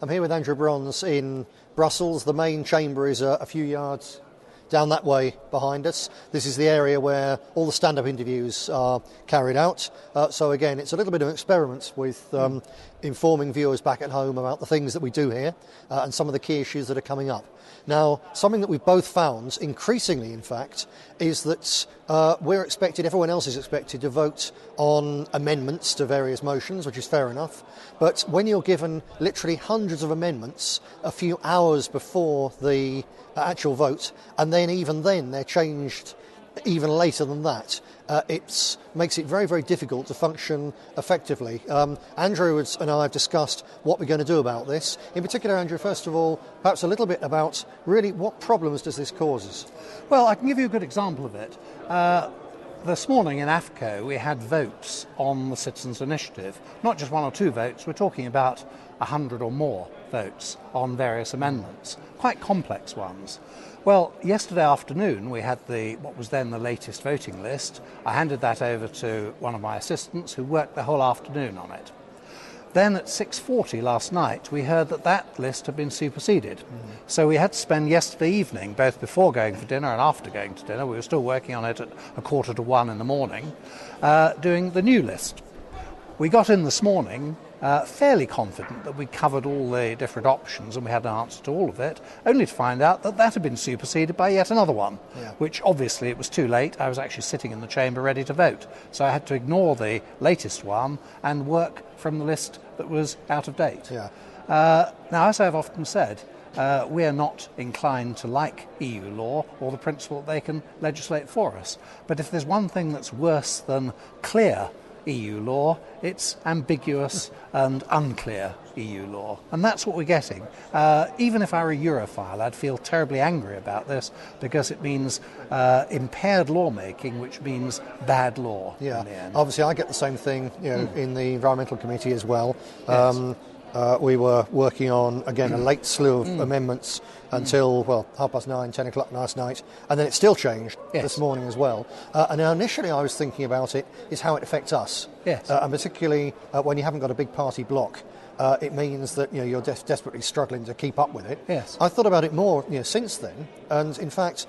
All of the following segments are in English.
I'm here with Andrew Bronze in Brussels. The main chamber is a few yards down that way behind us. This is the area where all the stand-up interviews are carried out. So again, it's a little bit of an experiment with informing viewers back at home about the things that we do here and some of the key issues that are coming up. Now, something that we've both found, increasingly in fact, is that everyone else is expected to vote on amendments to various motions, which is fair enough. But when you're given literally hundreds of amendments a few hours before the actual vote, and then even then they're changed even later than that, it makes it very, very difficult to function effectively. Andrew and I have discussed what we're going to do about this. In particular, Andrew, first of all, perhaps a little bit about really what problems does this cause us? Well, I can give you a good example of it. This morning in AFCO we had votes on the Citizens' Initiative. Not just one or two votes, we're talking about 100 or more votes on various amendments, quite complex ones. Well, yesterday afternoon we had what was then the latest voting list. I handed that over to one of my assistants who worked the whole afternoon on it. Then at 6:40 last night we heard that list had been superseded. So we had to spend yesterday evening, both before going for dinner and after going to dinner, we were still working on it at 1:45 in the morning, doing the new list. We got in this morning fairly confident that we covered all the different options and we had an answer to all of it, only to find out that had been superseded by yet another one, which obviously it was too late. I was actually sitting in the chamber ready to vote. So I had to ignore the latest one and work from the list that was out of date. Now, as I've often said, we are not inclined to like EU law or the principle that they can legislate for us. But if there's one thing that's worse than clear EU law, it's ambiguous and unclear EU law. And that's what we're getting. Even if I were a Europhile, I'd feel terribly angry about this because it means impaired lawmaking, which means bad law in the end. Obviously I get the same thing in the Environmental Committee as well. Yes. We were working on, again, a late slew of amendments until, 9:30, 10 o'clock last night, and then it still changed this morning as well. And now initially I was thinking about it is how it affects us, and particularly when you haven't got a big party bloc. It means that you're desperately struggling to keep up with it. Yes. I thought about it more since then, and in fact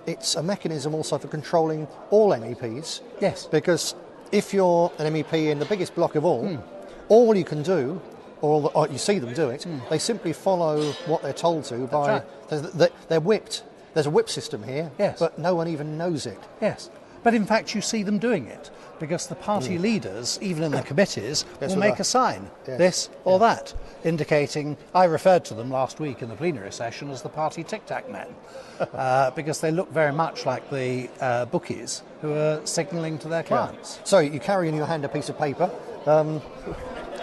it's a mechanism also for controlling all MEPs. Yes. Because if you're an MEP in the biggest bloc of all you can do, or you see them do it, they simply follow what they're told to by... Right. They're whipped. There's a whip system here, but no one even knows it. Yes, but in fact you see them doing it, because the party leaders, even in the committees, will make a sign, this or that, indicating... I referred to them last week in the plenary session as the party tic-tac men, because they look very much like the bookies who are signalling to their clients. So you carry in your hand a piece of paper.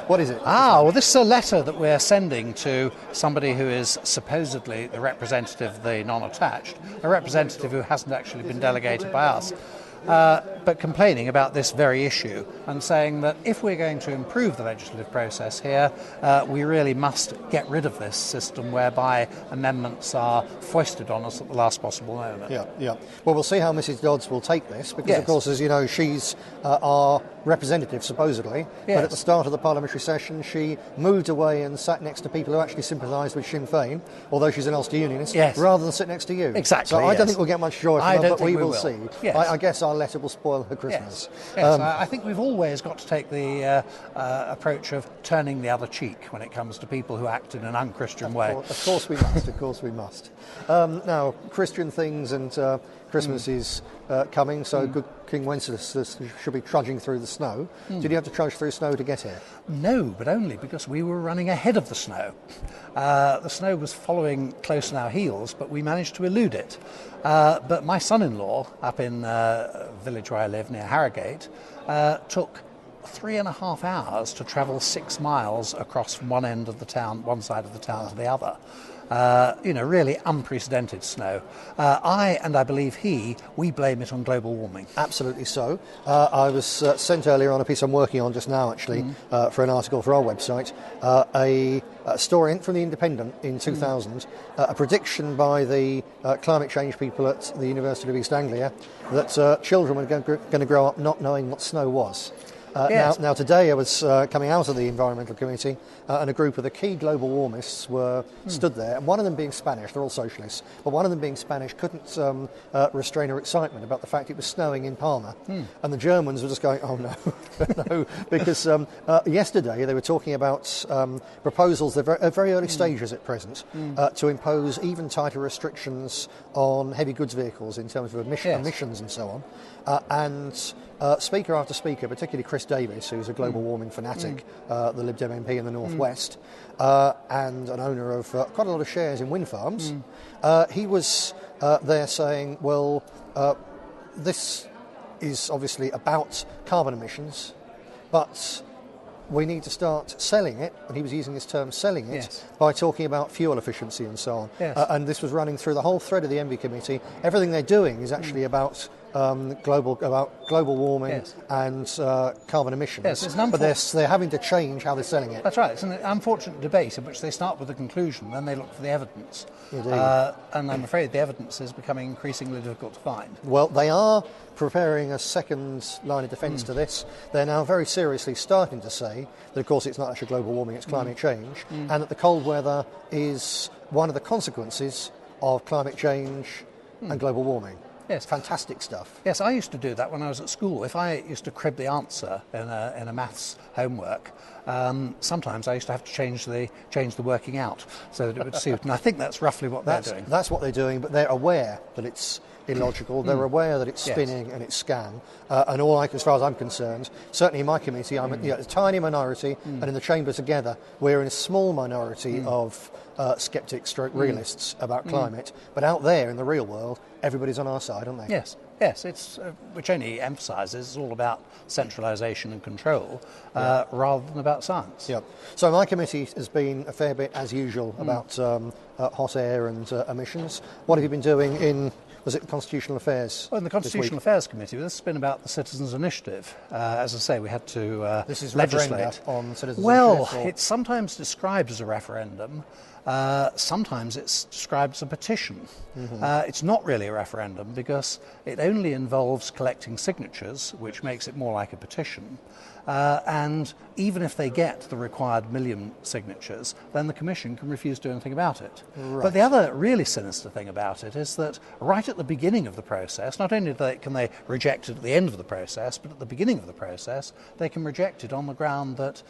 What is it? Well, this is a letter that we're sending to somebody who is supposedly the representative of the non-attached, a representative who hasn't actually been delegated by us, but complaining about this very issue and saying that if we're going to improve the legislative process here, we really must get rid of this system whereby amendments are foisted on us at the last possible moment. Well, we'll see how Mrs. Dodds will take this, because of course, as you know, she's our representative, supposedly, but at the start of the parliamentary session she moved away and sat next to people who actually sympathised with Sinn Féin, although she's an Ulster Unionist, rather than sit next to you. Exactly. So I don't think we'll get much joy from her, but we will see. Yes. I guess our letter will spoil her Christmas. Yes. I think we've always got to take the approach of turning the other cheek when it comes to people who act in an unchristian way. Of course we must, of course we must. Now, Christian things and Christmas is coming, so good King Wenceslas should be trudging through the snow. Did you have to trudge through snow to get here? No, but only because we were running ahead of the snow. The snow was following close on our heels, but we managed to elude it. But my son-in-law, up in a village where I live near Harrogate, took 3.5 hours to travel 6 miles across from one end of the town, one side of the town to the other. Really unprecedented snow. I believe we blame it on global warming. Absolutely so. I was sent earlier on a piece I'm working on just now, actually, for an article for our website, a story from The Independent in 2000, a prediction by the climate change people at the University of East Anglia that children were going to grow up not knowing what snow was. Yes. Now today I was coming out of the Environmental Committee and a group of the key global warmists were stood there, and one of them being Spanish, they're all socialists, but one of them being Spanish couldn't restrain her excitement about the fact it was snowing in Palma. And the Germans were just going, oh no, no, because yesterday they were talking about proposals, they're at very early stages at present, to impose even tighter restrictions on heavy goods vehicles in terms of emissions and so on. And speaker after speaker, particularly Chris Davis, who's a global warming fanatic, the Lib Dem MP in the northwest, and an owner of quite a lot of shares in wind farms, he was there saying, well, this is obviously about carbon emissions, but we need to start selling it, and he was using this term selling it, by talking about fuel efficiency and so on. And this was running through the whole thread of the Envy Committee. Everything they're doing is actually about global warming and carbon emissions, but they're having to change how they're selling it. That's right. It's an unfortunate debate in which they start with the conclusion, then they look for the evidence. And I'm afraid the evidence is becoming increasingly difficult to find. Well, they are preparing a second line of defence to this. They're now very seriously starting to say that, of course, it's not actually global warming, it's climate change, and that the cold weather is one of the consequences of climate change and global warming. Yes. Fantastic stuff. Yes, I used to do that when I was at school. If I used to crib the answer in a maths homework, sometimes I used to have to change the working out so that it would suit. And I think that's roughly what they're doing. That's what they're doing, but they're aware that it's illogical. They're aware that it's spinning and it's scam. And as far as I'm concerned, certainly in my committee, I'm a tiny minority, and in the chamber together, we're in a small minority of skeptics, realists about climate. But out there in the real world, everybody's on our side, aren't they? Yes, it's which only emphasises it's all about centralisation and control rather than about science. Yeah. So my committee has been a fair bit, as usual, about hot air and emissions. What have you been doing in, was it Constitutional Affairs? Well, in the Constitutional Affairs Committee, this has been about the Citizens' Initiative. As I say, we had to this is legislate on Citizens' Well, Initiative. it's sometimes described as a referendum. Sometimes it's described as a petition. It's not really a referendum because it only involves collecting signatures, which makes it more like a petition. And even if they get the required 1 million signatures, then the Commission can refuse to do anything about it. But the other really sinister thing about it is that right at the beginning of the process, not only can they reject it at the end of the process, but at the beginning of the process, they can reject it on the ground that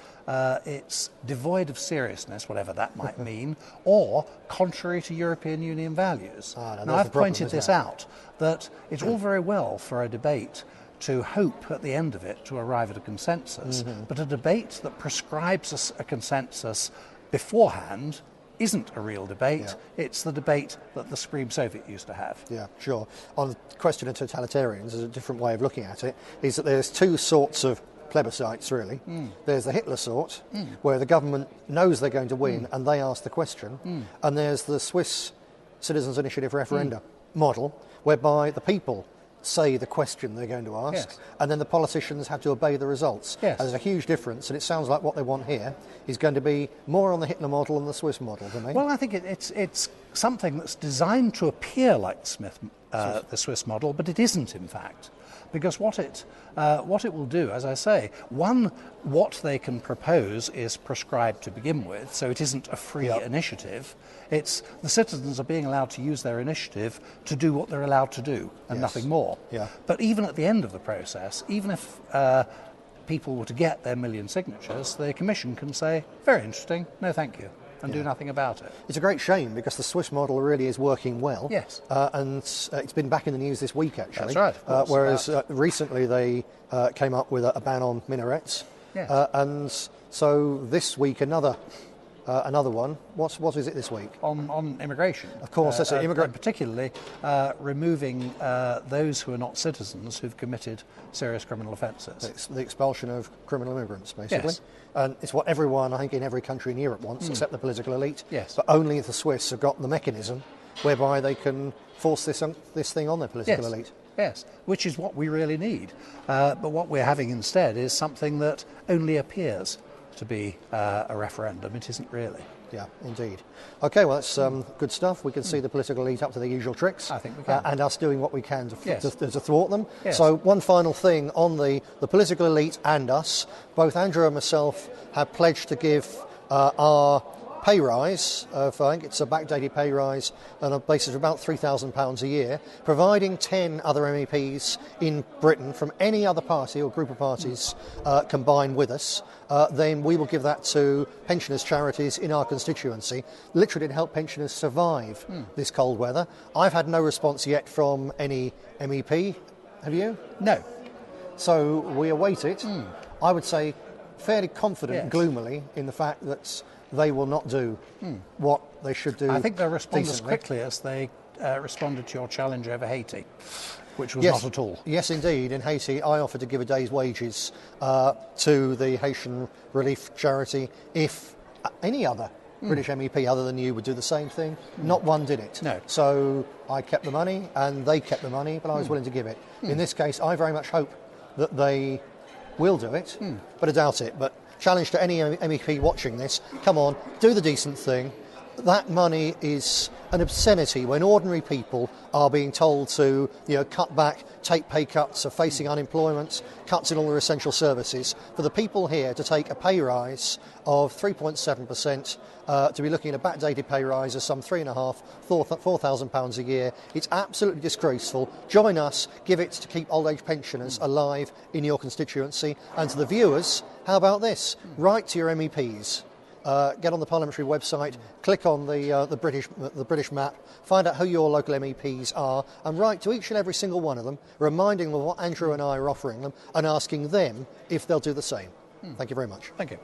it's devoid of seriousness, whatever that might mean, or contrary to European Union values. Now, I've pointed this out, that it's all very well for a debate to hope at the end of it to arrive at a consensus, but a debate that prescribes a consensus beforehand isn't a real debate. It's the debate that the Supreme Soviet used to have. Yeah, sure. On the question of totalitarians, there's a different way of looking at it, is that there's two sorts of plebiscites, really. There's the Hitler sort, where the government knows they're going to win and they ask the question, and there's the Swiss Citizens' Initiative referenda model, whereby the people say the question they're going to ask, and then the politicians have to obey the results. And there's a huge difference, and it sounds like what they want here is going to be more on the Hitler model than the Swiss model, don't they? Well, I think it's something that's designed to appear like the Swiss model, but it isn't, in fact. Because what it will do, as I say, what they can propose is prescribed to begin with, so it isn't a free initiative. It's the citizens are being allowed to use their initiative to do what they're allowed to do, and nothing more. But even at the end of the process, even if people were to get their 1 million signatures, the Commission can say, very interesting, no thank you, and do nothing about it. It's a great shame because the Swiss model really is working well. And it's been back in the news this week, actually. That's right, of course. Whereas recently they came up with a ban on minarets. And so this week another one. What is it this week? On immigration. Of course, that's it. Particularly removing those who are not citizens who've committed serious criminal offences. It's the expulsion of criminal immigrants, basically. And it's what everyone, I think, in every country in Europe wants, except the political elite. But only the Swiss have got the mechanism whereby they can force this thing on their political elite. Which is what we really need. But what we're having instead is something that only appears to be a referendum. It isn't really. Yeah, indeed. Okay, well, that's good stuff. We can see the political elite up to their usual tricks. I think we can. And us doing what we can to, Yes. to thwart them. Yes. So one final thing on the political elite and us. Both Andrew and myself have pledged to give our pay rise of, I think it's a backdated pay rise on a basis of about £3,000 a year, providing 10 other MEPs in Britain from any other party or group of parties combine with us, then we will give that to pensioners' charities in our constituency, literally to help pensioners survive this cold weather. I've had no response yet from any MEP. Have you? No. So we await it. I would say fairly confident, Yes. gloomily, in the fact that they will not do what they should do. I think they'll respond as decently. quickly as they responded to your challenge over Haiti, which was Yes, not at all. Yes, indeed. In Haiti, I offered to give a day's wages to the Haitian relief charity if any other British MEP other than you would do the same thing. Not one did it. No. So I kept the money and they kept the money, but I was willing to give it. In this case, I very much hope that they will do it, but I doubt it. But challenge to any MEP watching this, come on, do the decent thing. That money is an obscenity when ordinary people are being told to, cut back, take pay cuts, are facing unemployment, cuts in all their essential services. For the people here to take a pay rise of 3.7%, to be looking at a backdated pay rise of some £3,500–4,000 a year, it's absolutely disgraceful. Join us, give it to keep old age pensioners alive in your constituency. And to the viewers, how about this? Write to your MEPs. Get on the parliamentary website, click on the British map, find out who your local MEPs are, and write to each and every single one of them, reminding them of what Andrew and I are offering them, and asking them if they'll do the same. Thank you very much. Thank you.